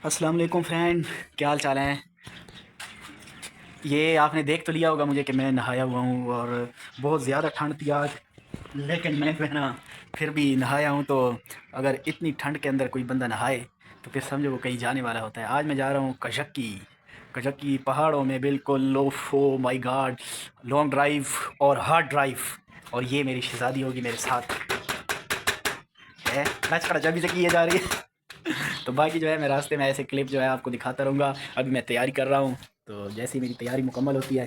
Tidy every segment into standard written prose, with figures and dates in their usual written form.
अस्सलाम वालेकुम फ्रेंड, क्या हाल चाल हैं। ये आपने देख तो लिया होगा मुझे कि मैं नहाया हुआ हूँ और बहुत ज़्यादा ठंड थी आज, लेकिन मैं जो है ना फिर भी नहाया हूँ। तो अगर इतनी ठंड के अंदर कोई बंदा नहाए तो फिर समझो वो कहीं जाने वाला होता है। आज मैं जा रहा हूँ कशक्की, कशक्की पहाड़ों में बिल्कुल लो। Oh my God, long drive और हार्ड ड्राइव। और ये मेरी शहज़ादी होगी मेरे साथ है, नच खड़ा जब से की जा रही है। तो बाकी जो है मैं रास्ते में ऐसे क्लिप जो है आपको दिखाता रहूँगा। अभी मैं तैयारी कर रहा हूँ, तो जैसे ही मेरी तैयारी मुकम्मल होती है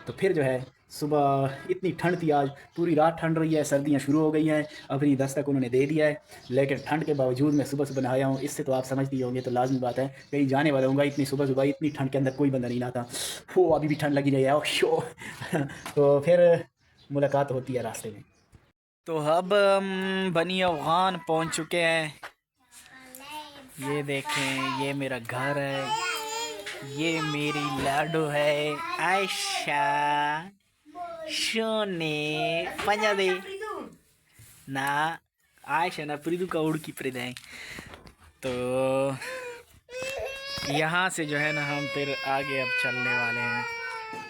तो फिर जो है सुबह इतनी ठंड थी आज, पूरी रात ठंड रही है, सर्दियाँ शुरू हो गई हैं, अपनी दस्तक उन्होंने दे दिया है। लेकिन ठंड के बावजूद मैं सुबह सुबह नहाया हूँ। इससे तो आप समझती होंगे, तो लाजमी बात है कहीं जाने वाला हूँ। इतनी सुबह सुबह इतनी ठंड के अंदर कोई बंदा नहीं नहाता। वो अभी भी ठंड लगी रही है, शो। तो फिर मुलाकात होती है रास्ते में। तो अब हम बनी अफ़गान पहुँच चुके हैं। ये देखें, ये मेरा घर है, ये मेरी लाडो है आयशा। शोने पंजा दे ना, आयशा ना प्रीदू का उड़की प्रीद है। तो यहाँ से जो है ना हम फिर आगे अब चलने वाले हैं,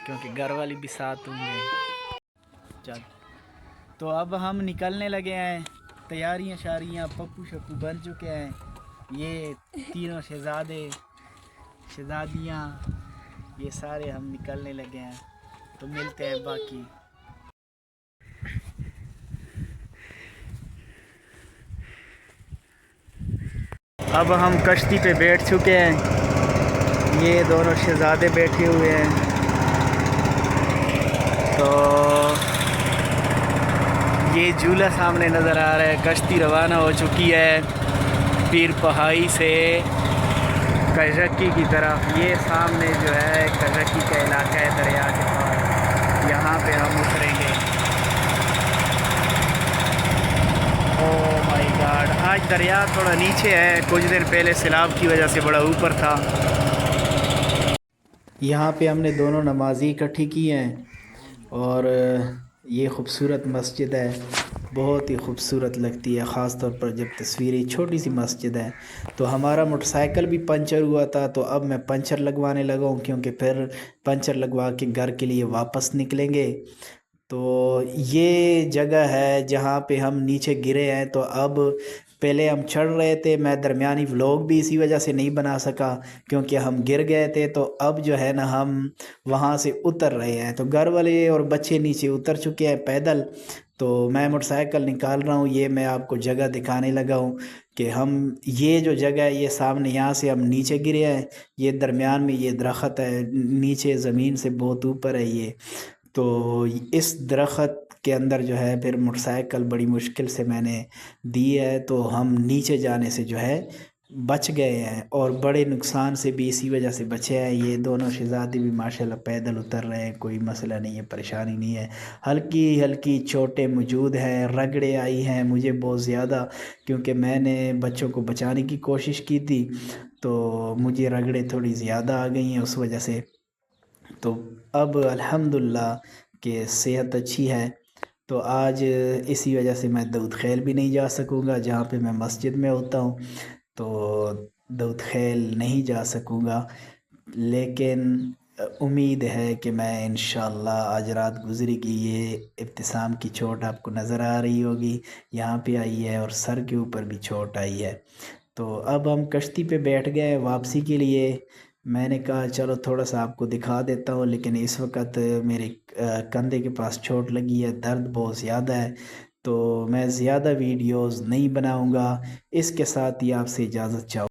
क्योंकि घर वाली भी साथ होंगे। चल, तो अब हम निकलने लगे हैं। तैयारियां शारियां पप्पू शप्पू बन चुके हैं। ये तीनों शहज़ादे शहज़ादियाँ, ये सारे हम निकलने लगे हैं। तो मिलते हैं बाकी। अब हम कश्ती पे बैठ चुके हैं, ये दोनों शहज़ादे बैठे हुए हैं। तो ये झूला सामने नज़र आ रहा है। कश्ती रवाना हो चुकी है पीर पहाड़ी से कशक्की की तरफ। ये सामने जो है कशक्की का इलाका है, दरिया के पास, यहाँ पे हम उतरेंगे। ओह माय गॉड, आज दरिया थोड़ा नीचे है, कुछ दिन पहले सैलाब की वजह से बड़ा ऊपर था। यहाँ पे हमने दोनों नमाज़ी इकट्ठी की हैं और ये ख़ूबसूरत मस्जिद है, बहुत ही ख़ूबसूरत लगती है, ख़ास तौर पर जब तस्वीरें। छोटी सी मस्जिद है। तो हमारा मोटरसाइकिल भी पंचर हुआ था, तो अब मैं पंचर लगवाने लगा हूँ, क्योंकि फिर पंचर लगवा के घर के लिए वापस निकलेंगे। तो ये जगह है जहाँ पे हम नीचे गिरे हैं। तो अब पहले हम चढ़ रहे थे, मैं दरमियानी व्लॉग भी इसी वजह से नहीं बना सका, क्योंकि हम गिर गए थे। तो अब जो है ना हम वहाँ से उतर रहे हैं। तो घर वाले और बच्चे नीचे उतर चुके हैं पैदल। तो मैं मोटरसाइकिल निकाल रहा हूँ, ये मैं आपको जगह दिखाने लगा हूँ कि हम, ये जो जगह है ये सामने, यहाँ से हम नीचे गिरे हैं। ये दरमियान में ये दरख्त है, नीचे ज़मीन से बहुत ऊपर है ये। तो इस दरख्त के अंदर जो है फिर मोटरसाइकिल बड़ी मुश्किल से मैंने दी है, तो हम नीचे जाने से जो है बच गए हैं, और बड़े नुकसान से भी इसी वजह से बचे हैं। ये दोनों शहज़ादे भी माशाल्लाह पैदल उतर रहे हैं, कोई मसला नहीं है, परेशानी नहीं है। हल्की हल्की चोटें मौजूद हैं, रगड़े आई हैं मुझे बहुत ज़्यादा, क्योंकि मैंने बच्चों को बचाने की कोशिश की थी, तो मुझे रगड़े थोड़ी ज़्यादा आ गई हैं उस वजह से। तो अब अल्हम्दुलिल्लाह कि सेहत अच्छी है। तो आज इसी वजह से मैं दाऊद खेल भी नहीं जा सकूँगा, जहाँ पे मैं मस्जिद में होता हूँ, तो दाऊद खेल नहीं जा सकूँगा। लेकिन उम्मीद है कि मैं इंशाअल्लाह, आज रात गुज़रेगी। ये इब्तिसाम की चोट आपको नज़र आ रही होगी, यहाँ पे आई है, और सर के ऊपर भी चोट आई है। तो अब हम कश्ती पे बैठ गए वापसी के लिए। मैंने कहा चलो थोड़ा सा आपको दिखा देता हूँ, लेकिन इस वक्त मेरे कंधे के पास चोट लगी है, दर्द बहुत ज़्यादा है, तो मैं ज़्यादा वीडियोस नहीं बनाऊँगा। इसके साथ ही आपसे इजाज़त चाहूँ।